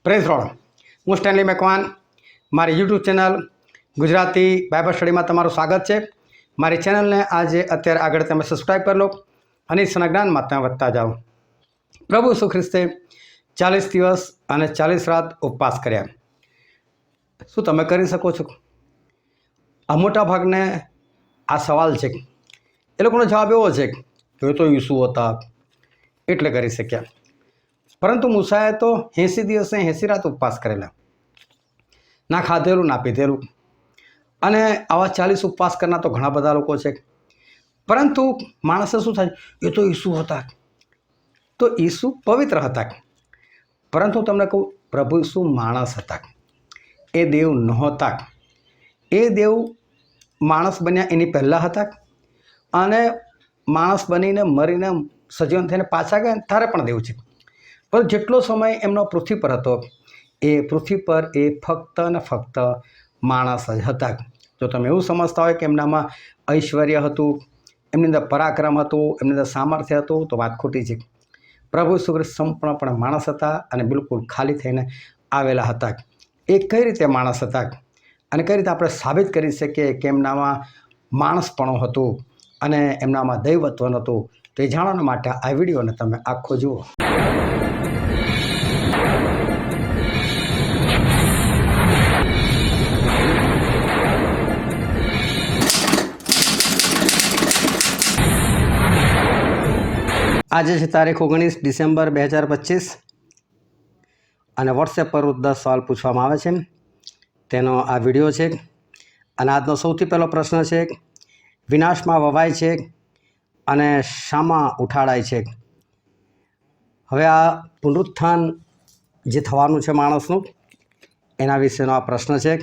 Praise road. હું Stanley Macwan. મારી YouTube channel Gujarati Bible સ્ટડીમાં તમારું સ્વાગત છે. મારી ચેનલને આજે અત્યારે આગળ તમે સબસ્ક્રાઈબ કરી લો અને ઈશ્વરના જ્ઞાનમાં તમે વધતા જાઓ. પ્રભુ ઈસુ ખ્રિસ્તે 40 દિવસ અને 40 રાત ઉપવાસ કર્યા. શું તમે કરી શકો છો? આ મોટા ભાગને આ સવાલ છે. એ લોકોનો જવાબ એવો છે કે એ તો ઈસુ હતા એટલે કરી શક્યા. પરંતુ મૂસાએ તો 80 દિવસે 80 રાત ઉપવાસ કરેલા, ના ખાધેલું ના પીધેલું. અને આવા 40 ઉપવાસ કરનાર તો ઘણા બધા લોકો છે. પરંતુ માણસે શું થાય, એ તો ઈસુ હતા. તો ઈસુ પવિત્ર હતા. પરંતુ તમને કહું, પ્રભુ ઈસુ માણસ હતા. એ દેવ નહોતા. એ દેવ માણસ બન્યા એની પહેલાં હતા, અને માણસ બનીને મરીને સજીવન થઈને પાછા ગયા ત્યારે પણ દેવ છે. પણ જેટલો સમય એમનો પૃથ્વી પર હતો, એ પૃથ્વી પર એ ફક્ત ને ફક્ત માણસ જ હતા. જો તમે એવું સમજતા હોય કે એમનામાં ઐશ્વર્ય હતું, એમની અંદર પરાક્રમ હતું, એમની અંદર સામર્થ્ય હતું, તો વાત ખોટી છે. પ્રભુ ઈસુ ખ્રિસ્ત સંપૂર્ણપણે માણસ હતા અને બિલકુલ ખાલી થઈને આવેલા હતા. એ કઈ રીતે માણસ હતા અને કઈ રીતે આપણે સાબિત કરી શકીએ કે એમનામાં માણસપણું હતું અને એમનામાં દૈવત્વ નહોતું, તો એ જાણવા માટે આ વિડીયોને તમે આખો જુઓ. આજે છે તારીખ 19 ડિસેમ્બર 2025 અને વોટ્સએપ પર 10 સવાલ પૂછવામાં આવે છે. તેનો આ વિડીયો છે. અને આજનો સૌથી પહેલો પ્રશ્ન છે, વિનાશમાં વવાય છે અને શામાં ઉઠાડાય છે? હવે આ પુનરુત્થાન જે થવાનું છે માણસનું, એના વિશેનો આ પ્રશ્ન છે.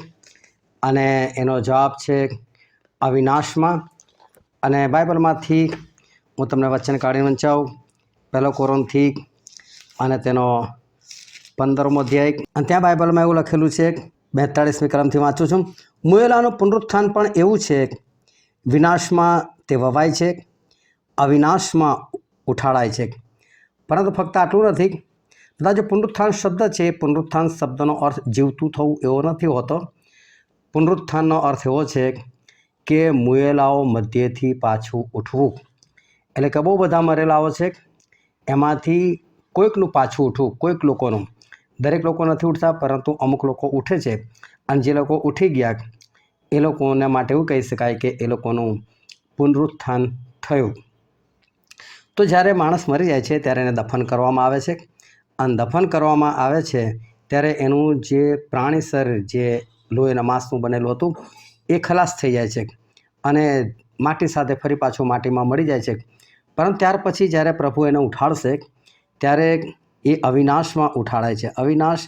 અને એનો જવાબ છે અવિનાશમાં. અને બાઇબલમાંથી હું તમને વચન કાઢીને વંચાવું. 1 કોરિન્થી અને તેનો 15મો અધ્યાય. અને ત્યાં બાઇબલમાં એવું લખેલું છે, 42મી કલમથી વાંચું છું. મુયેલાનું પુનરુત્થાન પણ એવું છે, વિનાશમાં તે વવાય છે, અવિનાશમાં ઉઠાડાય છે. પરંતુ ફક્ત આટલું નથી. બધા જે પુનરુત્થાન શબ્દ છે, પુનરુત્થાન શબ્દનો અર્થ જીવતું થવું એવો નથી હોતો. પુનરુત્થાનનો અર્થ એવો છે કે મુયેલાઓ મધ્યથી પાછું ઉઠવું. એટલે કે બહુ બધા મરેલાઓ છે, એમાંથી કોઈકનું પાછું ઉઠવું. કોઈક લોકોનું, દરેક લોકો નથી ઉઠતા, પરંતુ અમુક લોકો ઉઠે છે. અને જે લોકો ઉઠી ગયા, એ લોકોને માટે એવું કહી શકાય કે એ લોકોનું પુનરુત્થાન થયું. તો જ્યારે માણસ મરી જાય છે ત્યારે એને દફન કરવામાં આવે છે. અને દફન કરવામાં આવે છે ત્યારે એનું જે પ્રાણી શરીર, જે લોહીના માંસનું બનેલું હતું, એ ખલાસ થઈ જાય છે અને માટી સાથે ફરી પાછું માટીમાં મળી જાય છે. પરંતુ ત્યાર પછી જ્યારે પ્રભુ એને ઉઠાડશે ત્યારે એ અવિનાશમાં ઉઠાડાય છે. અવિનાશ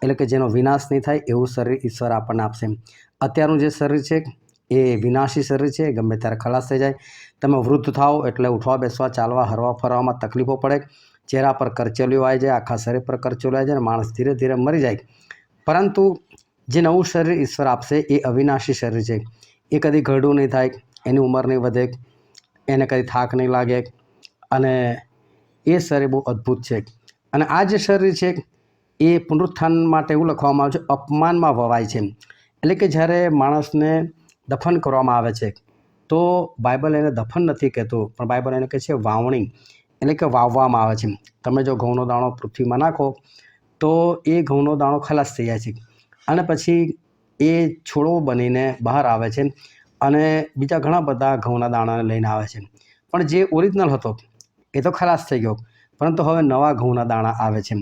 એટલે કે જેનો વિનાશ નહીં થાય એવું શરીર ઈશ્વર આપણને આપશે. અત્યારનું જે શરીર છે એ વિનાશી શરીર છે, ગમે ત્યારે ખલાસ થઈ જાય. તમે વૃદ્ધ થાઓ એટલે ઉઠવા બેસવા, ચાલવા, હરવા ફરવામાં તકલીફો પડે, ચહેરા પર કરચલીઓ આવી જાય, આખા શરીર પર કરચલીઓ આવી જાય, માણસ ધીરે ધીરે મરી જાય. પરંતુ જે નવું શરીર ઈશ્વર આપશે એ અવિનાશી શરીર છે. એ કદી ઘરડું નહીં થાય, એની ઉંમર નહીં વધે, એને કદી થાક નહીં લાગે, અને એ શરીર બહુ અદ્ભુત છે. અને આ જે શરીર છે એ પુનરુત્થાન માટે એવું લખવામાં આવે છે, અપમાનમાં વવાય છે. એટલે કે જ્યારે માણસને દફન કરવામાં આવે છે, તો બાઇબલ એને દફન નથી કહેતું, પણ બાઇબલ એને કહે છે વાવણી, એટલે કે વાવવામાં આવે છે. તમે જો ઘઉંનો દાણો પૃથ્વીમાં નાખો તો એ ઘઉંનો દાણો ખલાસ થઈ જાય છે, અને પછી એ છોડો બનીને બહાર આવે છે અને બીજા ઘણા બધા ઘઉંના દાણાને લઈને આવે છે. પણ જે ઓરિજિનલ હતો એ તો ખલાસ થઈ ગયો, પરંતુ હવે નવા ઘઉંના દાણા આવે છે.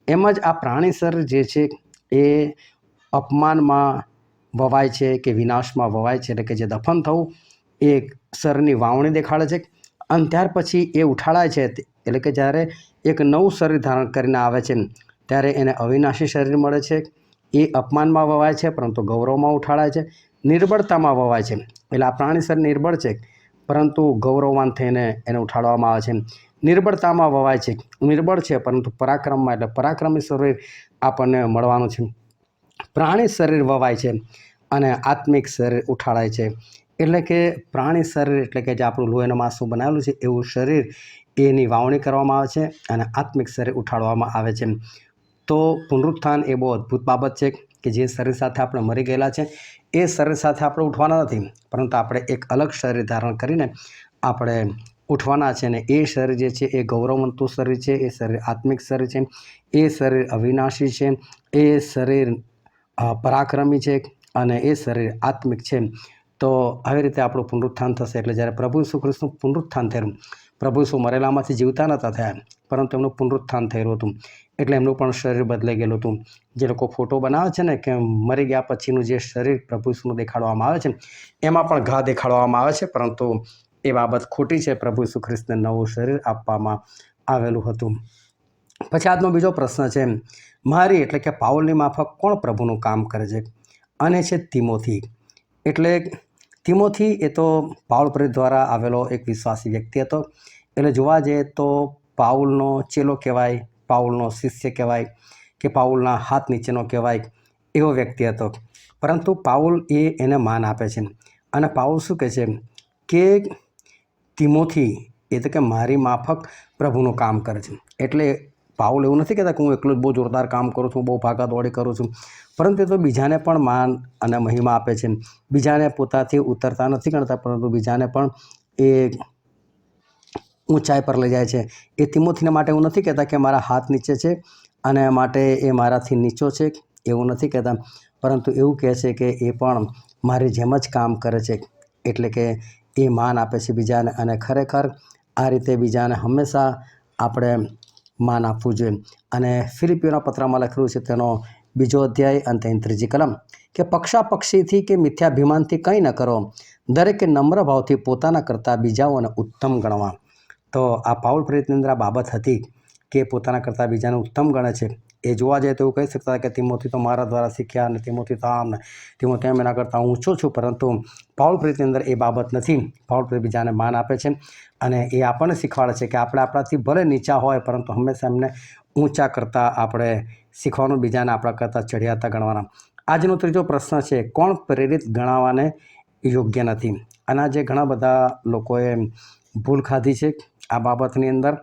એમ જ આ પ્રાણી શરીર જે છે એ અપમાનમાં વવાય છે કે વિનાશમાં વવાય છે. એટલે કે જે દફન થવું એ શરીરની વાવણી દેખાડે છે. અને ત્યાર પછી એ ઉઠાડાય છે. એટલે કે જ્યારે એક નવું શરીર ધારણ કરીને આવે છે ત્યારે એને અવિનાશી શરીર મળે છે. એ અપમાનમાં વવાય છે પરંતુ ગૌરવમાં ઉઠાડાય છે. નિર્બળતામાં વવાય છે, એટલે આ પ્રાણી શરીર નિર્બળ છે પરંતુ ગૌરવવાન થઈને એને ઉઠાડવામાં આવે છે. નિર્બળતામાં વવાય છે, નિર્બળ છે પરંતુ પરાક્રમમાં, એટલે પરાક્રમી શરીર આપણને મળવાનું છે. પ્રાણી શરીર વવાય છે અને આત્મિક શરીર ઉઠાડાય છે. એટલે કે પ્રાણી શરીર એટલે કે જે આપણું લોહીના માંસનું બનાવેલું છે એવું શરીર, એની વાવણી કરવામાં આવે છે અને આત્મિક શરીર ઉઠાડવામાં આવે છે. તો પુનરુત્થાન એ બહુ અદ્ભુત બાબત છે કે જે શરીર સાથે આપણે મરી ગયેલા છે એ શરીર સાથે આપણે ઉઠવાના નથી, પરંતુ આપણે એક અલગ શરીર ધારણ કરીને આપણે ઉઠવાના છે. અને એ શરીર જે છે એ ગૌરવવંતું શરીર છે, એ શરીર આત્મિક શરીર છે, એ શરીર અવિનાશી છે, એ શરીર પરાક્રમી છે અને એ શરીર આત્મિક છે. તો આવી રીતે આપણું પુનરુત્થાન થશે. એટલે જ્યારે પ્રભુ ઈસુ ખ્રિસ્તનું પુનરુત્થાન થયેલું, પ્રભુ ઈસુ મરેલામાંથી જીવતા નહોતા થયા, પરંતુ એમનું પુનરુત્થાન થયેલું હતું, એટલે એમનું પણ શરીર બદલાઈ ગયેલું હતું. જે લોકો ફોટો બનાવે છે ને કે મરી ગયા પછીનું જે શરીર પ્રભુ ઈસુનું દેખાડવામાં આવે છે, એમાં પણ ઘા દેખાડવામાં આવે છે, પરંતુ એ બાબત ખોટી છે. પ્રભુ ઈસુ ખ્રિસ્તને નવું શરીર આપવામાં આવેલું હતું. પછી આજનો બીજો પ્રશ્ન છે, મારી એટલે કે પાઉલની માફક કોણ પ્રભુનું કામ કરે છે? અને છે તિમોથી. એટલે તિમોથી એ તો પાઉલ પ્રેરિત દ્વારા આવેલો એક વિશ્વાસી વ્યક્તિ હતો. એટલે જોવા જઈએ તો પાઉલનો ચેલો કહેવાય, પાઉલનો શિષ્ય કહેવાય કે પાઉલના હાથ નીચેનો કહેવાય એવો વ્યક્તિ હતો. પરંતુ પાઉલ એને માન આપે છે. અને પાઉલ શું કહે છે કે તિમોથી એ તો કે મારી માફક પ્રભુનું કામ કરે છે. એટલે પાઉલ એવું નથી કહેતા કે હું એકલો જ બહુ જોરદાર કામ કરું છું, બહુ ભાગાદોડી કરું છું, પરંતુ એ તો બીજાને પણ માન અને મહિમા આપે છે. બીજાને પોતાથી ઉતરતા નથી ગણતા, પરંતુ બીજાને પણ એ ઊંચાઈ પર લઈ જાય છે. એ તિમોથીને માટે એવું નથી કહેતા કે મારા હાથ નીચે છે અને માટે એ મારાથી નીચો છે, એવું નથી કહેતા, પરંતુ એવું કહે છે કે એ પણ મારી જેમ જ કામ કરે છે. એટલે કે એ માન આપે છે બીજાને. અને ખરેખર આ રીતે બીજાને હંમેશા આપણે માન આપવું જોઈએ. અને ફિલિપીઓના પત્રમાં લખેલું છે તેનો 2 અધ્યાય અને તેની 3 કલમ કે પક્ષાપક્ષીથી કે મિથ્યાભિમાનથી કંઈ ન કરો, દરેકે નમ્ર ભાવથી પોતાના કરતાં બીજાઓને ઉત્તમ ગણવા. તો આ પાઉલ પ્રેરિતની અંદર આ બાબત હતી કે પોતાના કરતાં બીજાને ઉત્તમ ગણે છે. એ જોવા જાય તો એવું કહી શકતા કે તિમોથી તો મારા દ્વારા શીખ્યા અને તિમોથી તો આમ ને તિમોથી એના કરતાં ઊંચો છું, પરંતુ પાઉલ પ્રેરિતની અંદર એ બાબત નથી. પાઉલ પ્રેરિત બીજાને માન આપે છે અને એ આપણને શીખવાડે છે કે આપણે આપણાથી ભલે નીચા હોય, પરંતુ હંમેશા એમને ઊંચા કરતાં આપણે શીખવાનું, બીજાને આપણા કરતાં ચડિયાતા ગણવાના. આજનો ત્રીજો પ્રશ્ન છે, કોણ પ્રેરિત ગણાવવાને યોગ્ય નથી? અને આજે ઘણા બધા લોકોએ ભૂલ ખાધી છે આ બાબતની અંદર.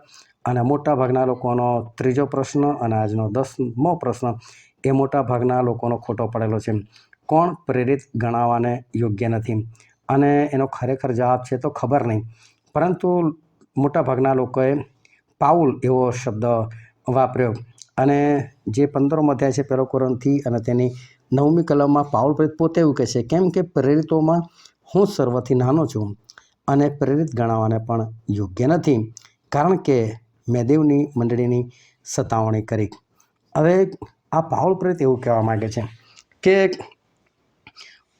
અને મોટાભાગના લોકોનો ત્રીજો પ્રશ્ન અને આજનો 10મો પ્રશ્ન એ મોટાભાગના લોકોનો ખોટો પડેલો છે. કોણ પ્રેરિત ગણાવવાને યોગ્ય નથી? અને એનો ખરેખર જવાબ છે તો ખબર નહીં, પરંતુ મોટાભાગના લોકોએ પાઉલ એવો શબ્દ વાપર્યો. અને જે 15મો અધ્યાય છે 1 કોરિન્થી અને તેની 9મી કલમમાં પાઉલ પ્રેરિત પોતે એવું કહે છે, કેમ કે પ્રેરિતોમાં હું સર્વથી નાનો છું અને પ્રેરિત ગણાવવાને પણ યોગ્ય નથી, કારણ કે મેં દેવની મંડળીની સતાવણી કરી. હવે આ પાઉલ પ્રેરિત એવું કહેવા માગે છે કે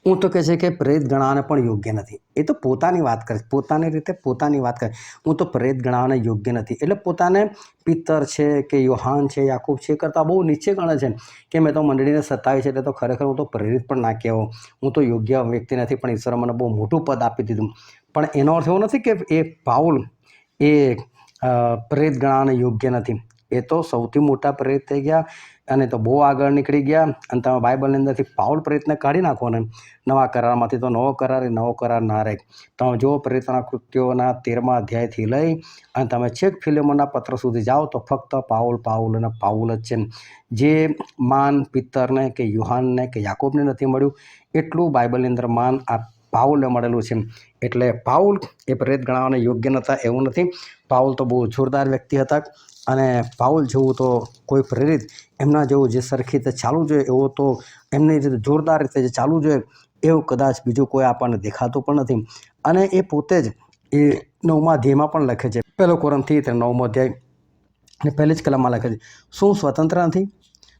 હું તો કહે છે કે પ્રેરિત ગણાવવાને પણ યોગ્ય નથી. એ તો પોતાની વાત કરે છે, પોતાની રીતે પોતાની વાત કરે. હું તો પ્રેરિત ગણાવવાને યોગ્ય નથી, એટલે પોતાને પિત્તર છે કે યોહાન છે, યાકૂબ છે કરતાં બહુ નીચે ગણે છે કે મેં તો મંડળીને સતાવી છે, એટલે તો ખરેખર હું તો પ્રેરિત પણ ના કહેવો, હું તો યોગ્ય વ્યક્તિ નથી, પણ ઈશ્વરે મને બહુ મોટું પદ આપી દીધું. પણ એનો અર્થ એવો નથી કે એ પાઉલ એ પ્રેરિત ગણાવવાને યોગ્ય નથી. એ તો સૌથી મોટા પ્રેરિત થઈ ગયા અને તો બહુ આગળ નીકળી ગયા. અને તમે બાઇબલની અંદરથી પાઉલ પ્રેરિતને કાઢી નાખો ને નવા કરારમાંથી, તો નવો કરાર ના રહે. તમે જો પ્રેરિતોના કૃત્યોના 13મા અધ્યાયથી લઈ અને તમે છેક ફિલેમોનના પત્ર સુધી જાઓ તો ફક્ત પાઉલ અને પાઉલ જ છે. જે માન પિત્તરને કે યુહાનને કે યાકૂબને નથી મળ્યું, એટલું બાઇબલની અંદર માન આ પાઉલને મળેલું છે. એટલે પાઉલ એ પ્રેરિત ગણાવવાને યોગ્ય નહોતા એવું નથી. પાઉલ તો બહુ જોરદાર વ્યક્તિ હતા અને પાઉલ જેવું તો કોઈ પ્રેરિત એમના જેવું જે સરખી રીતે ચાલવું જોઈએ એવો તો એમની રીતે જોરદાર રીતે જે ચાલવું જોઈએ એવું કદાચ બીજું કોઈ આપણને દેખાતું પણ નથી. અને એ પોતે જ એ 9મા અધ્યાયમાં પણ લખે છે, 1 કોરિન્થી 9મો અધ્યાય અને 1 જ કલમમાં લખે છે, શું હું સ્વતંત્ર નથી?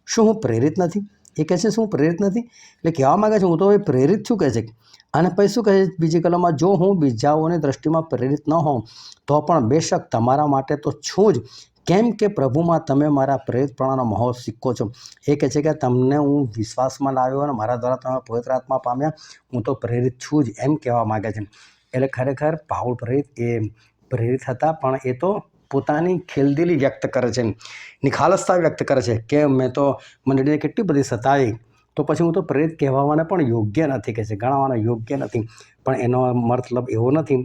શું હું પ્રેરિત નથી? એ કહે છે શું પ્રેરિત નથી? એટલે કહેવા માગે છે હું તો એ પ્રેરિત છું કહે છે. અને પછી શું કહે છે બીજી કલમમાં, જો હું બીજાઓની દ્રષ્ટિમાં પ્રેરિત ન હોઉં તો પણ બેશક તમારા માટે તો છું જ, કેમ કે પ્રભુમાં તમે મારા પ્રેરિતપણાનો મહોર સિક્કો છો. એ કહે છે કે તમને હું વિશ્વાસમાં લાવ્યો અને મારા દ્વારા તમે પવિત્ર આત્મા પામ્યા, હું તો પ્રેરિત છું જ, એમ કહેવા માગે છે. એટલે ખરેખર પાઉલ પ્રેરિત એ પ્રેરિત હતા, પણ એ તો પોતાની ખેલદિલી વ્યક્ત કરે છે, નિખાલસતા વ્યક્ત કરે છે કે મેં તો મંડળીને કેટલી બધી સતાવી, તો પછી હું તો પ્રેરિત કહેવાને પણ યોગ્ય નથી, કહે છે ગણાવવાના યોગ્ય નથી. પણ એનો મતલબ એવો નથી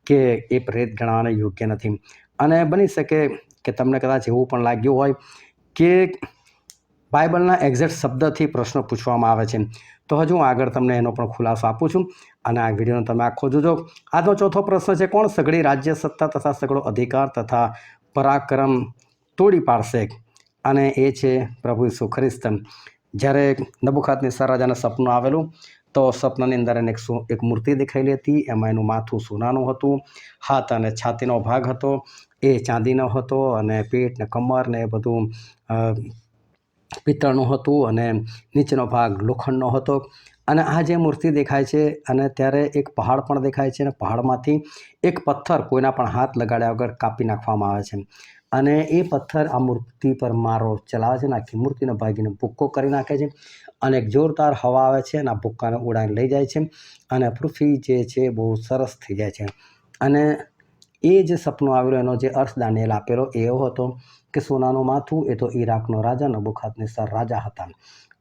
કે એ પ્રેરિત ગણાવવાને યોગ્ય નથી. અને બની શકે કે તમને કદાચ એવું પણ લાગ્યું હોય કે બાઇબલના એક્ઝેક્ટ શબ્દથી પ્રશ્ન પૂછવામાં આવે છે. તો હજુ હું આગળ તમને એનો પણ ખુલાસો આપું છું અને આ વિડીયોનો તમે આખો જોજો. આજનો ચોથો પ્રશ્ન છે, કોણ સઘળી રાજ્ય સત્તા તથા સઘળો અધિકાર તથા પરાક્રમ તોડી પાડશે? અને એ છે પ્રભુ ઈસુ ખ્રિસ્ત. જ્યારે નબુખાદનેસર રાજાને સપનું આવેલું તો સપનાની અંદર એને એક મૂર્તિ દેખાયેલી હતી. એમાં એનું માથું સોનાનું હતું, હાથ અને છાતીનો ભાગ હતો એ ચાંદીનો હતો, અને પેટ ને કમર ને એ બધું પિત્તળનું હતું, અને નીચેનો ભાગ લોખંડનો હતો. અને આ જે મૂર્તિ દેખાય છે, અને ત્યારે એક પહાડ પણ દેખાય છે, અને પહાડમાંથી એક પથ્થર કોઈના પણ હાથ લગાડ્યા વગર કાપી નાખવામાં આવે છે. અને એ પથ્થર આ મૂર્તિ પર મારો ચલાવે છે, અને આખી મૂર્તિને ભાગીને ભૂક્કો કરી નાખે છે, અને એક જોરદાર હવા આવે છે અને આ ભૂક્કાને ઉડાઈને લઈ જાય છે, અને પૃથ્વી જે છે બહુ સરસ થઈ જાય છે. અને એ જે સપનું આવેલું એનો જે અર્થ દાનિયેલ આપેલો એવો હતો કે સોનાનું માથું એ તો ઈરાકનો રાજા નબુખાદનેસર રાજા હતા,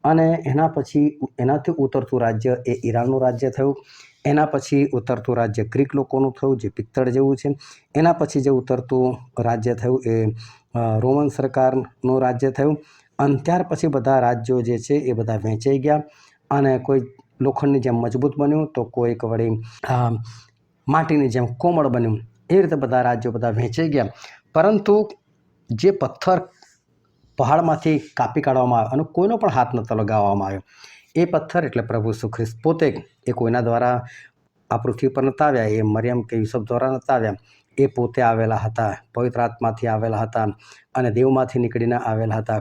અને એના પછી એનાથી ઉતરતું રાજ્ય એ ઈરાનનું રાજ્ય થયું. એના પછી ઉતરતું રાજ્ય ગ્રીક લોકોનું થયું, જે પિત્તળ જેવું છે. એના પછી જે ઉતરતું રાજ્ય થયું એ રોમન સરકારનું રાજ્ય થયું. અને ત્યાર પછી બધા રાજ્યો જે છે એ બધા વહેંચાઈ ગયા, અને કોઈ લોખંડની જેમ મજબૂત બન્યું, તો કોઈક વળી માટીની જેમ કોમળ બન્યું. એ રીતે બધા રાજ્યો બધા વહેંચાઈ ગયા. પરંતુ જે પથ્થર પહાડમાંથી કાપી કાઢવામાં આવ્યો અને કોઈનો પણ હાથ નહોતો લગાવવામાં આવ્યો, એ પથ્થર એટલે પ્રભુ ઈસુ ખ્રિસ્ત પોતે. એ કોઈના દ્વારા આ પૃથ્વી પર નહોતા આવ્યા, એ મરિયમ કે યુસુફ દ્વારા નહોતા આવ્યા, એ પોતે આવેલા હતા, પવિત્ર આત્માથી આવેલા હતા, અને દેવમાંથી નીકળીને આવેલા હતા.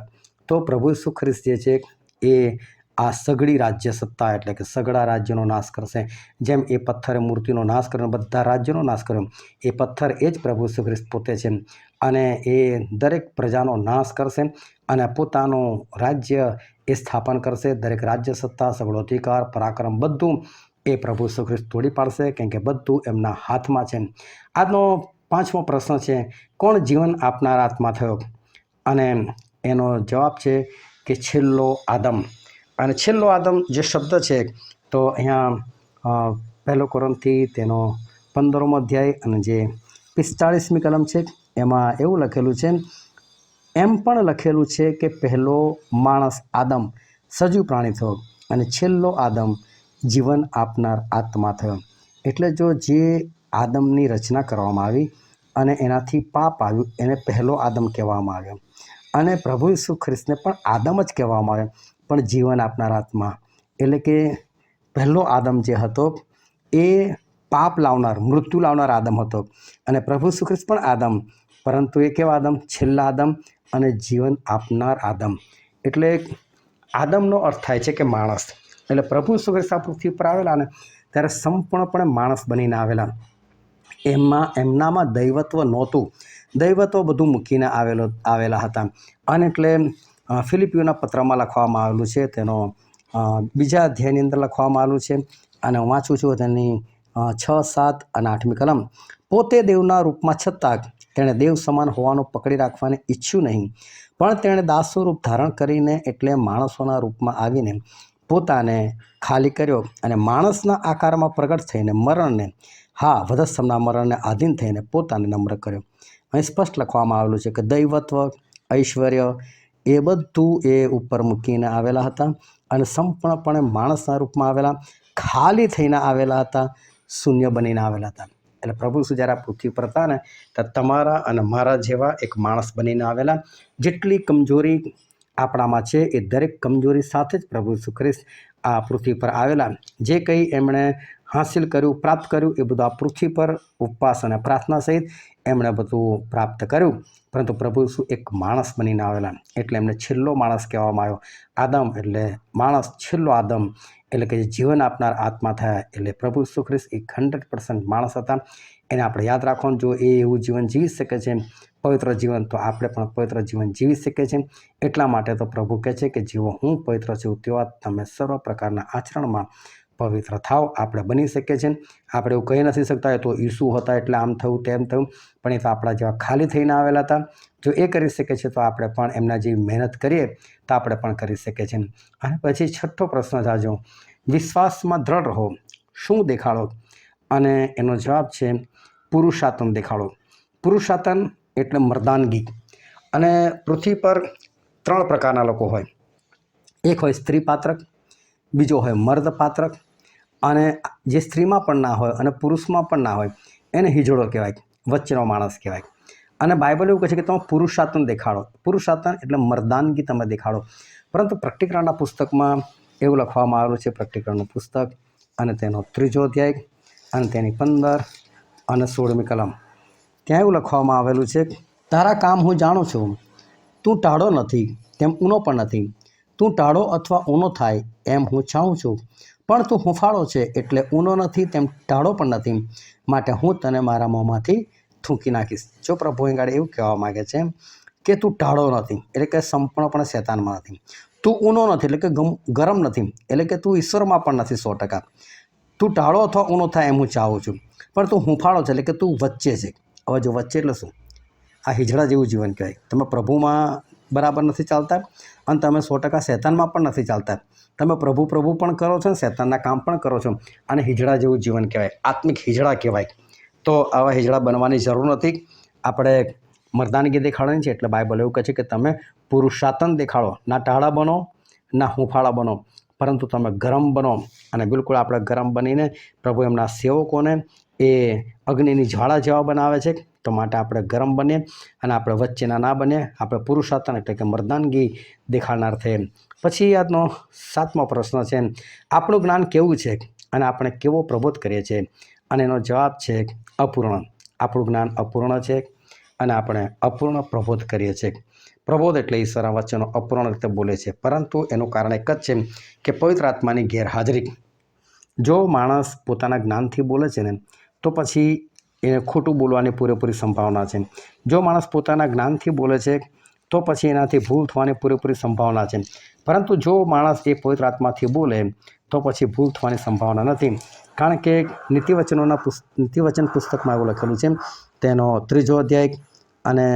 તો પ્રભુ ઈસુ ખ્રિસ્ત જે છે એ આ સઘળી રાજ્ય સત્તા એટલે કે સઘળા રાજ્યનો નાશ કરશે. જેમ એ પથ્થરે મૂર્તિનો નાશ કર્યો, બધા રાજ્યનો નાશ કર્યો, એ પથ્થર એ જ પ્રભુ ઈસુ ખ્રિસ્ત પોતે છે. અને એ દરેક પ્રજાનો નાશ કરશે અને પોતાનું રાજ્ય એ સ્થાપન કરશે. દરેક રાજ્ય સત્તા, સઘળો અધિકાર, પરાક્રમ બધું એ પ્રભુ ઈસુ ખ્રિસ્ત તોડી પાડશે, કેમ કે બધું એમના હાથમાં છે. આજનો પાંચમો પ્રશ્ન છે, કોણ જીવન આપનાર આત્મા થયો? અને એનો જવાબ છે કે છેલ્લો આદમ. અને છેલ્લો આદમ જે શબ્દ છે, તો અહીંયા પહેલો કોરિન્થી તેનો 15મો અધ્યાય અને જે 45મી કલમ છે એમાં એવું લખેલું છે, એમ પણ લખેલું છે કે પહેલો માણસ આદમ સજીવ પ્રાણી થયો, અને છેલ્લો આદમ જીવન આપનાર આત્મા થયો. એટલે જો જે આદમની રચના કરવામાં આવી અને એનાથી પાપ આવ્યું એને પહેલો આદમ કહેવામાં આવ્યો. અને પ્રભુ ઈસુ ખ્રિસ્તને પણ આદમ જ કહેવામાં આવે, પણ જીવન આપનાર આત્મા. એટલે કે પહેલો આદમ જે હતો એ પાપ લાવનાર, મૃત્યુ લાવનાર આદમ હતો, અને પ્રભુ ઈસુ ખ્રિસ્ત પણ આદમ, પરંતુ એ કેવા આદમ? છેલ્લા આદમ અને જીવન આપનાર આદમ. એટલે આદમનો અર્થ થાય છે કે માણસ. એટલે પ્રભુ ઈસુ ખ્રિસ્ત આ પૃથ્વી પર આવેલા ને ત્યારે સંપૂર્ણપણે માણસ બનીને આવેલા. એમનામાં દૈવત્વ નહોતું, દૈવત્વ બધું મૂકીને આવેલા હતા. અને એટલે ફિલિપિયોના પત્રમાં લખવામાં આવેલું છે, તેનો 2 અધ્યાયની અંદર લખવામાં આવેલું છે, અને હું વાંચું છું તેની 6, 7 અને 8મી કલમ. પોતે દેવના રૂપમાં છતાં તેણે દેવ સમાન હોવાનું પકડી રાખવાને ઈચ્છ્યું નહીં, પણ તેણે દાસનું રૂપ ધારણ કરીને એટલે માણસોના રૂપમાં આવીને પોતાને ખાલી કર્યો, અને માણસના આકારમાં પ્રગટ થઈને મરણને, હા વધસ્તંભના મરણને આધીન થઈને પોતાને નમ્ર કર્યો. અહીં સ્પષ્ટ લખવામાં આવેલું છે કે દૈવત્વ, ઐશ્વર્ય એ બધું એ ઉપર મૂકીને આવેલા હતા, અને સંપૂર્ણપણે માણસના રૂપમાં આવેલા, ખાલી થઈને આવેલા હતા, શૂન્ય બનીને આવેલા હતા. એટલે પ્રભુ ઈસુ જ્યારે આ પૃથ્વી પર હતા ને ત્યારે તમારા અને મારા જેવા એક માણસ બનીને આવેલા. જેટલી કમજોરી આપણામાં છે એ દરેક કમજોરી સાથે જ પ્રભુ ઈસુ ખ્રિસ્ત આ પૃથ્વી પર આવેલા. જે કંઈ એમણે હાંસિલ કર્યું, પ્રાપ્ત કર્યું, એ બધું આ પૃથ્વી પર ઉપવાસ અને પ્રાર્થના સહિત એમણે બધું પ્રાપ્ત કર્યું. પરંતુ પ્રભુ ઈસુ એક માણસ બનીને આવેલા, એટલે એમને છેલ્લો માણસ કહેવામાં આવ્યો. આદમ એટલે માણસ, છેલ્લો આદમ એટલે કે જીવન આપનાર આત્મા થયા. એટલે પ્રભુ ઈસુ ખ્રિસ્ત 100% માણસ હતા. એને આપણે યાદ રાખવાનું, જો એ એવું જીવન જીવી શકે છે, પવિત્ર જીવન, તો આપણે પણ પવિત્ર જીવન જીવી શકીએ છીએ. એટલા માટે તો પ્રભુ કહે છે કે જેવો હું પવિત્ર છું તેવા તમે સર્વ પ્રકારના આચરણમાં પવિત્ર થાવ. આપણે બની શકીએ છીએ. આપણે એવું કહી નથી શકતા તો ઈસુ હતા એટલે આમ થયું તેમ થયું, પણ એ તો આપણા જેવા ખાલી થઈને આવેલા હતા. જો એ કરી શકે છે તો આપણે પણ એમના જેવી મહેનત કરીએ તો આપણે પણ કરી શકીએ છીએ. અને પછી 6થો પ્રશ્ન જાજો, વિશ્વાસમાં દ્રઢ રહો, શું દેખાડો? અને એનો જવાબ છે પુરુષાર્થન દેખાડો. પુરુષાર્થન એટલે મર્દાનગી. અને પૃથ્વી પર 3 પ્રકારના લોકો હોય. એક હોય સ્ત્રી પાત્રક, બીજો હોય મર્દ પાત્રક, અને જે સ્ત્રીમાં પણ ના હોય અને પુરુષમાં પણ ના હોય એને હિજડો કહેવાય, વચ્ચેનો માણસ કહેવાય. અને બાઇબલ એવું કહે છે કે તમે પુરુષાર્થન દેખાડો. પુરુષાર્થન એટલે મર્દાનગી તમે દેખાડો. પરંતુ પ્રકટીકરણના પુસ્તકમાં એવું લખવામાં આવેલું છે, પ્રકટીકરણનું પુસ્તક અને તેનો 3 અધ્યાય અને તેની 15 અને 16મી કલમ, ત્યાં એવું લખવામાં આવેલું છે, તારા કામ હું જાણું છું, તું ટાળો નથી તેમ ઊનો પણ નથી, તું ટાળો અથવા ઊનો થાય એમ હું ચાહું છું, પણ તું હુંફાળો છે એટલે ઊનો નથી તેમ ટાળો પણ નથી, માટે હું તને મારા મોંમાંથી થૂંકી નાખીશ. જો પ્રભુ અહીં ગાડી એવું કહેવા માગે છે કે તું ટાળો નથી એટલે કે સંપૂર્ણપણે શેતાનમાં નથી, તું ઊનો નથી એટલે કે ગરમ નથી એટલે કે તું ઈશ્વરમાં પણ નથી 100%, તું ટાળો અથવા ઊનો થાય એમ હું ચાહું છું, પણ તું હુંફાળો છે એટલે કે તું વચ્ચે છે. હવે જો વચ્ચે એટલે શું? આ હિજડા જેવું જીવન કહેવાય. તમે પ્રભુમાં બરાબર નથી ચાલતા અને તમે 100% શેતાનમાં પણ નથી ચાલતા. તમે પ્રભુ પણ કરો છો અને શેતાનના કામ પણ કરો છો, અને હિજડા જેવું જીવન કહેવાય, આત્મિક હિજડા કહેવાય. તો આવા હિજડા બનવાની જરૂર નથી. આપણે મર્દાનગી દેખાડવાની છે. એટલે બાઇબલ એવું કહે છે કે તમે પુરુષાર્થન દેખાડો, ના ટાળા બનો ના હુંફાળા બનો, પરંતુ તમે ગરમ બનો. અને બિલકુલ આપણે ગરમ બનીને પ્રભુ એમના સેવકોને એ અગ્નિની જ્વાળા જેવા બનાવે છે. તો માટે આપણે ગરમ બનીએ અને આપણે વચ્ચેના ના બનીએ. આપણે પુરુષાર્થન એટલે કે મર્દાનગી દેખાડનાર થઈએ. પછી આજનો 7મો પ્રશ્ન છે, આપણું જ્ઞાન કેવું છે અને આપણે કેવો પ્રબોધ કરીએ છીએ? અને એનો જવાબ છે અપૂર્ણ. આપણું જ્ઞાન અપૂર્ણ છે અને આપણે અપૂર્ણ પ્રબોધ કરીએ છીએ. પ્રબોધ એટલે ઈશ્વરના વચનો અપૂર્ણ રીતે બોલે છે, પરંતુ એનું કારણ એક જ છે કે પવિત્ર આત્માની ગેરહાજરી. જો માણસ પોતાના જ્ઞાનથી બોલે છે ને તો પછી એને ખોટું બોલવાની પૂરેપૂરી સંભાવના છે. જો માણસ પોતાના જ્ઞાનથી બોલે છે તો પછી એનાથી ભૂલ થવાની પૂરેપૂરી સંભાવના છે. પરંતુ જો માણસ એ પવિત્ર આત્માથી બોલે તો પછી ભૂલ થવાની સંભાવના નથી. કારણ કે નીતિવચન પુસ્તકમાં એવું લખેલું છે, તેનો 3 અધ્યાય અને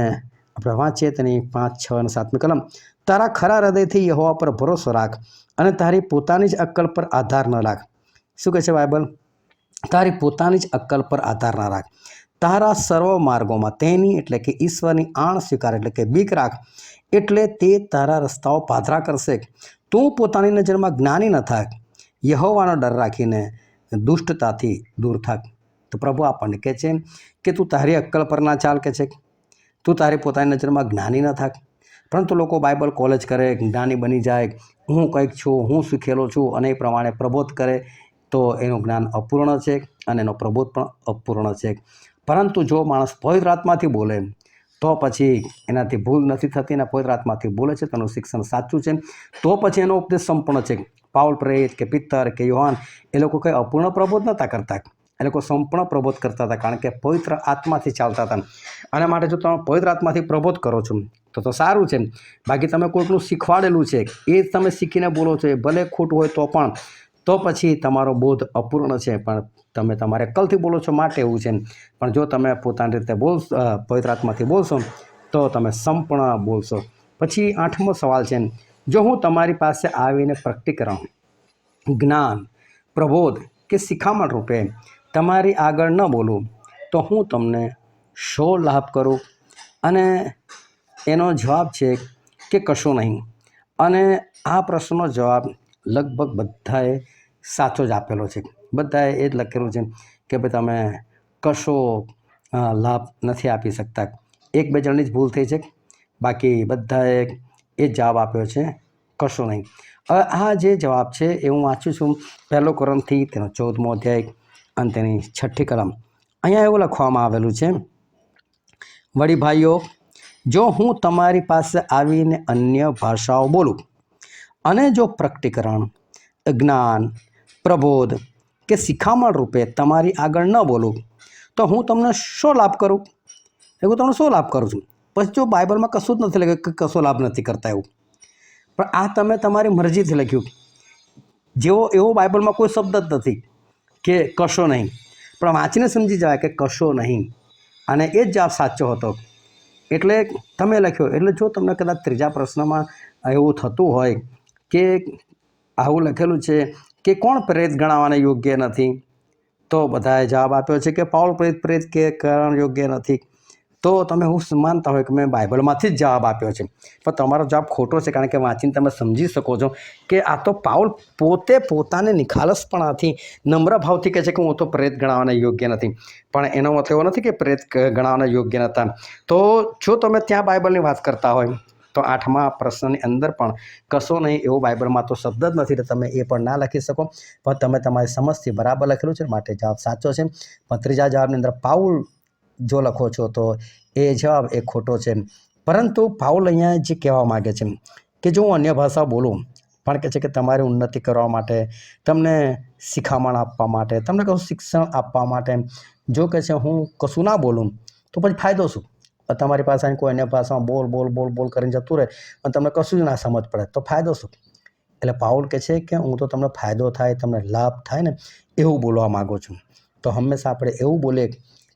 આપણે વાંચીએ તેની 5, 6 અને 7મી કલમ, તારા ખરા હૃદયથી યહોવા પર ભરોસો રાખ અને તારી પોતાની જ અક્કલ પર આધાર ન રાખ. શું કહે છે બાઇબલ? તારી પોતાની જ અક્કલ પર આધાર ન રાખ. તારા સર્વ માર્ગોમાં તેની એટલે કે ઈશ્વરની આણ સ્વીકાર એટલે કે બીક રાખ, એટલે તે તારા રસ્તાઓ પાધરા કરશે. તું પોતાની નજરમાં જ્ઞાની ન થાક, યહોવાનો ડર રાખીને દુષ્ટતાથી દૂર થાક. તો પ્રભુ આપણને કહે છે કે તું તારી અક્કલ પર ના ચાલ, કે છે તું તારી પોતાની નજરમાં જ્ઞાની ન થાક. પરંતુ લોકો બાઇબલ કોલેજ કરે, જ્ઞાની બની જાય, હું કંઈક છું, હું શીખેલો છું, અને એ પ્રમાણે પ્રબોધ કરે, તો એનું જ્ઞાન અપૂર્ણ છે અને એનો પ્રબોધ પણ અપૂર્ણ છે. પરંતુ જો માણસ પવિત્ર આત્માથી બોલે તો પછી એનાથી ભૂલ નથી થતી અને પવિત્ર આત્માથી બોલે છે, તેનું શિક્ષણ સાચું છે, તો પછી એનો ઉપદેશ સંપૂર્ણ છે. પાઉલ પ્રેરિત કે પિત્તર કે યોહાન એ લોકો કંઈ અપૂર્ણ પ્રબોધ નહોતા કરતા, એ લોકો સંપૂર્ણ પ્રબોધ કરતા હતા, કારણ કે પવિત્ર આત્માથી ચાલતા હતા. અને માટે જો તમે પવિત્ર આત્માથી પ્રબોધ કરો છો તો સારું છે. બાકી તમે કોઈકનું શીખવાડેલું છે એ તમે શીખીને બોલો છો, એ ભલે ખોટું હોય તો પણ, તો પછી તમારો બોધ અપૂર્ણ છે. પણ તમે તમારી અક્કલથી બોલો છો માટે એવું છે. પણ જો તમે પોતાની રીતે પવિત્ર આત્માથી બોલશો તો તમે સંપૂર્ણ બોલશો. પછી 8મો સવાલ છે, જો હું તમારી પાસે આવીને પ્રકટીકરણ, જ્ઞાન, પ્રબોધ કે શિખામણ રૂપે તમારી આગળ ન બોલું તો હું તમને શો લાભ કરું? અને એનો જવાબ છે કે કશું નહીં. અને આ પ્રશ્નનો જવાબ લગભગ બધાએ સાચો જ આપેલો છે. બધાએ એ જ લખેલું છે કે ભાઈ તમે કશો લાભ નથી આપી શકતા. 1-2 જણની જ ભૂલ થઈ છે, બાકી બધાએ એ જ જવાબ આપ્યો છે, કશું નહીં. હવે આ જે જવાબ છે એ હું વાંચું છું 1 કોરિન્થી તેનો 14મો અધ્યાય અને તેની 6ઠ્ઠી કલમ. અહીંયા એવું લખવામાં આવેલું છે, વળી ભાઈઓ, જો હું તમારી પાસે આવીને અન્ય ભાષાઓ બોલું અને જો પ્રકટીકરણ, જ્ઞાન, પ્રબોધ કે શિખામણ રૂપે તમારી આગળ ન બોલું તો હું તમને શો લાભ કરું? હું તમને શું લાભ કરું છું? પછી જો બાઇબલમાં કશું જ નથી લખ્યું કે કશો લાભ નથી કરતા એવું, પણ આ તમે તમારી મરજીથી લખ્યું. એવો બાઇબલમાં કોઈ શબ્દ જ નથી કે કશો નહીં, પણ વાંચીને સમજી જવાય કે કશો નહીં, અને એ જ જવાબ સાચો હતો. એટલે તમે લખ્યો. એટલે જો તમને કદાચ 3જા પ્રશ્નમાં એવું થતું હોય કે આવું લખેલું છે કે કોણ પ્રેરિત ગણાવવાને યોગ્ય નથી, તો બધાએ જવાબ આપ્યો છે કે પાઉલ પ્રેરિત કે કારણ યોગ્ય નથી. તો તમે હું માનતા હોય કે મેં બાઇબલમાંથી જ જવાબ આપ્યો છે, પણ તમારો જવાબ ખોટો છે, કારણ કે વાંચીને તમે સમજી શકો છો કે આ તો પાઉલ પોતે પોતાને નિખાલસપણાથી નમ્ર ભાવથી કહે છે કે હું તો પ્રેત ગણાવવાના યોગ્ય નથી, પણ એનો મતલબ એવો નથી કે પ્રેત ગણાવવાના યોગ્ય નહોતા. તો જો તમે ત્યાં બાઇબલની વાત કરતા હોય તો 8મા પ્રશ્નની અંદર પણ કશો નહીં એવો બાઇબલમાં તો શબ્દ જ નથી, તમે એ પણ ના લખી શકો, પણ તમે તમારી સમજથી બરાબર લખેલું છે માટે જવાબ સાચો છે. પણ ત્રીજા જવાબની અંદર પાઉલ જો લખો છો તો એ જવાબ એ ખોટો છે. પરંતુ પાઉલ અહીંયા જે કહેવા માગે છે કે જો હું અન્ય ભાષા બોલું પણ કહે છે કે તમારી ઉન્નતિ કરવા માટે, તમને શિખામણ આપવા માટે, તમને કશું શિક્ષણ આપવા માટે જો કહે છે હું કશું ના બોલું તો પછી ફાયદો શું? તમારી પાસે કોઈ અન્ય ભાષામાં બોલ બોલ બોલ બોલ કરીને જતું રહે અને તમને કશું જ ના સમજ પડે તો ફાયદો શું? એટલે પાઉલ કહે છે કે હું તો તમને ફાયદો થાય, તમને લાભ થાય ને એવું બોલવા માગું છું. તો હંમેશા આપણે એવું બોલીએ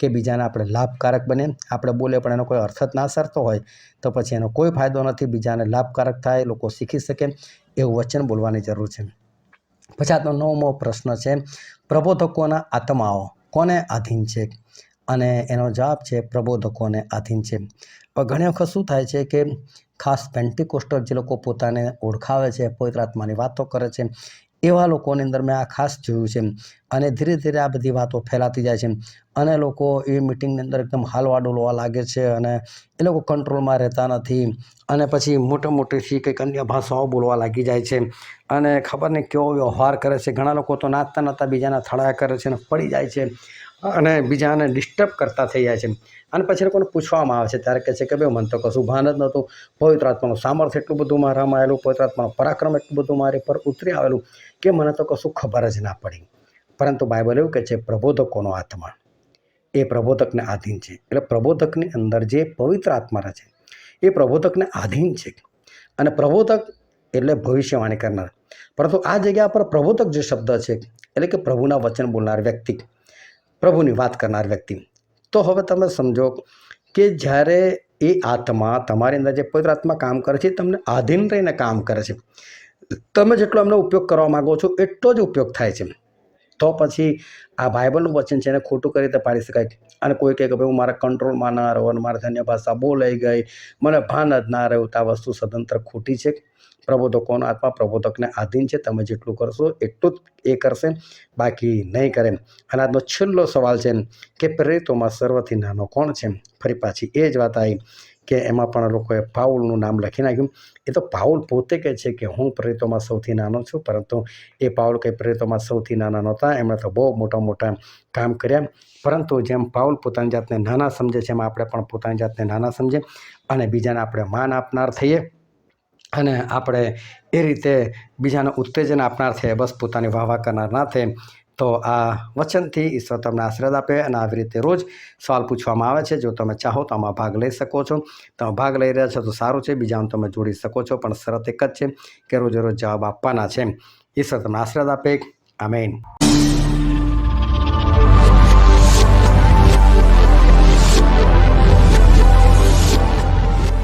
કે બીજાને આપણે લાભકારક બને. આપણે બોલે પણ એનો કોઈ અર્થ જ ના સરતો હોય તો પછી એનો કોઈ ફાયદો નથી. બીજાને લાભકારક થાય, લોકો શીખી શકે એવું વચન બોલવાની જરૂર છે. પછી આજનો 9મો પ્રશ્ન છે, પ્રબોધકોના આત્માઓ કોને આધીન છે? અને એનો જવાબ છે પ્રબોધકોને આધીન છે. ઘણી વખત શું થાય છે કે ખાસ પેન્ટિકોસ્ટલ જે લોકો પોતાને ઓળખાવે છે, પવિત્ર આત્માની વાતો કરે છે, એવા લોકોની અંદર મેં આ ખાસ જોયું છે. અને ધીરે ધીરે આ બધી વાતો ફેલાતી જાય છે અને લોકો એ મિટિંગની અંદર એકદમ હાલવા ડોલવા લાગે છે અને એ લોકો કંટ્રોલમાં રહેતા નથી અને પછી મોટીથી કંઈક અન્ય ભાષાઓ બોલવા લાગી જાય છે અને ખબર નહીં કેવો વ્યવહાર કરે છે. ઘણા લોકો તો નાચતા નાચતા બીજાના થડાયા કરે છે અને પડી જાય છે અને બીજાને ડિસ્ટર્બ કરતા થઈ જાય છે. અને પછી લોકોને પૂછવામાં આવે છે ત્યારે કહે છે કે ભાઈ મને તો કશું ભાન જ નહોતું, પવિત્ર આત્માનું સામર્થ્ય એટલું બધું મારામાં આવેલું, પવિત્ર આત્માનું પરાક્રમ એટલું બધું મારી પર ઉતરી આવેલું કે મને તો કશું ખબર જ ના પડી. પરંતુ બાઇબલ એવું કહે છે પ્રબોધકોનો આત્મા એ પ્રબોધકને આધીન છે. એટલે પ્રબોધકની અંદર જે પવિત્ર આત્મા રહે છે એ પ્રબોધકને આધીન છે. અને પ્રબોધક એટલે ભવિષ્યવાણી કરનાર. પરંતુ આ જગ્યા પર પ્રબોધક જે શબ્દ છે એટલે કે પ્રભુના વચન બોલનાર વ્યક્તિ, પ્રભુની વાત કરનાર વ્યક્તિ. તો હવે તમે સમજો કે જ્યારે એ આત્મા તમારી અંદર જે પવિત્ર આત્મા કામ કરે છે, તમને આધીન રહીને કામ કરે છે. તમે જેટલો એમનો ઉપયોગ કરવા માગો છો એટલો જ ઉપયોગ થાય છે. તો પછી આ બાઇબલનું વચન છે એને ખોટું કરી રીતે પાડી શકાય? અને કોઈ કહે કે ભાઈ હું મારા કંટ્રોલમાં ના રહું અને મારાથી અન્ય ભાષા બોલાઈ ગઈ, મને ભાન જ ના રહ્યું, તો આ વસ્તુ સદંતર ખોટી છે. પ્રબોધકોનો આત્મા પ્રબોધકને આધીન છે. તમે જેટલું કરશો એટલું જ એ કરશે, બાકી નહીં કરે. અને આજનો છેલ્લો સવાલ છે કે પ્રેરિતોમાં સર્વથી નાનો કોણ છે? ફરી પાછી એ જ વાત આવી કે એમાં પણ લોકોએ પાઉલનું નામ લખી નાખ્યું. એ તો પાઉલ પોતે કહે છે કે હું પ્રેરિતોમાં સૌથી નાનો છું, પરંતુ એ પાઉલ કંઈ પ્રેરિતોમાં સૌથી નાના નહોતા. એમણે તો બહુ મોટા કામ કર્યા. પરંતુ જેમ પાઉલ પોતાની જાતને નાના સમજે છે એમ આપણે પણ પોતાની જાતને નાના સમજે અને બીજાને આપણે માન આપનાર થઈએ અને આપણે એ રીતે બીજાને ઉત્તેજન આપનાર થઈએ, બસ પોતાની વાહ કરનાર ના થઈએ. તો આ વચનથી ઈશ્વર તમને આશીર્વાદ આપે. અને આવી રીતે રોજ સવાલ પૂછવામાં આવે છે. જો તમે ચાહો તો આમાં ભાગ લઈ શકો છો. તમે ભાગ લઈ રહ્યા છો તો સારું છે, બીજાને તમે જોડી શકો છો, પણ શરત એક જ છે કે રોજે રોજ જવાબ આપવાના છે. ઈશ્વર તમને આશીર્વાદ આપે. આમેન.